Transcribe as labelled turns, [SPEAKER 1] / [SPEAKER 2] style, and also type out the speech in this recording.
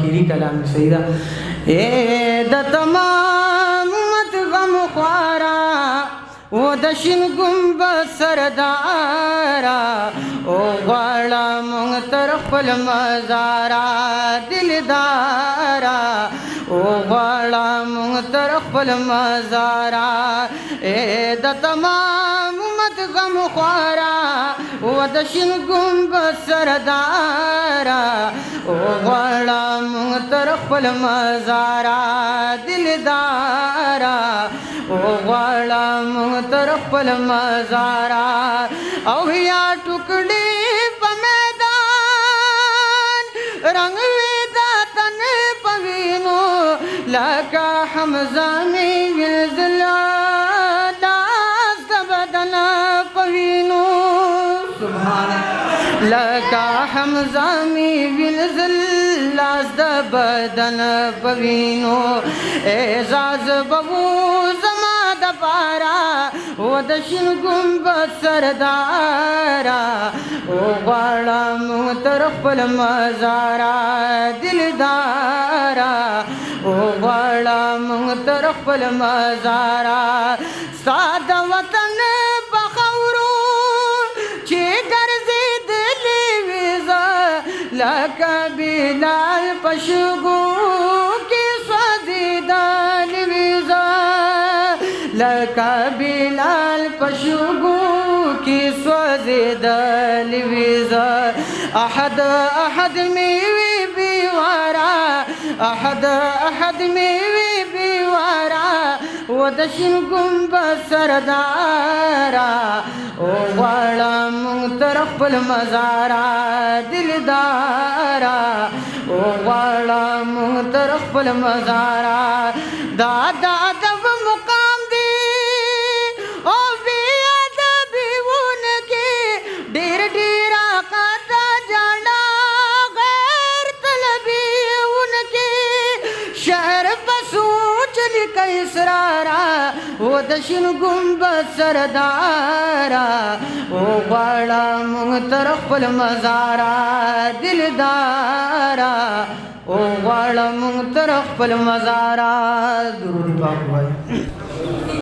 [SPEAKER 1] خیری کلام سیدہ اے د تمام امت غم خوارا و د شین گنبد سردارا او غواړه مونږ تر خپل مزارا دلدارا او غواړه مونږ تر خپل مزارا اے د تمام امت غم خوارا و د شین گنبد سردارا او غواړه مونږ تر خپل مزارا دلدارا او غواړه مونږ تر خپل مزارا او یا ټوکړي په میدان رنگ وي دا تن په وینو لکه حمزه مې ویلزلا لاس د بدن په وینو لکه حمزه مې ویلزل لاس د بدن په وینو اعزاز به زما د پاره و د شین گنبد سردارا او غواړه مونږ تر خپل مزارا دلدارا او غواړه مونږ تر خپل مزارا ستا د وطن په خاورو چې ګرځېدلې وې زه لکه بلال په شګو کې سوځېدلې وې زه لکه بلال په شګو کې سوځېدلې وې زه احد احد مې وي بیواره احد احد مې وي بیواره و د شین گنبد سردارا او غواړه مونږ تر خپل مزارا دلدارا او غواړه مونږ تر خپل مزارا دا د ادب مقام دی او بی ادبي ونکې ډېر ډېر قاطع جانا غیر طلبي ونکې شهر په سوچ لیکي اسرارا و د شین گنبد سردارا او غواړه مونږ تر خپل مزارا دلدارا او غواړه مونږ تر خپل مزارا درود پاک وایو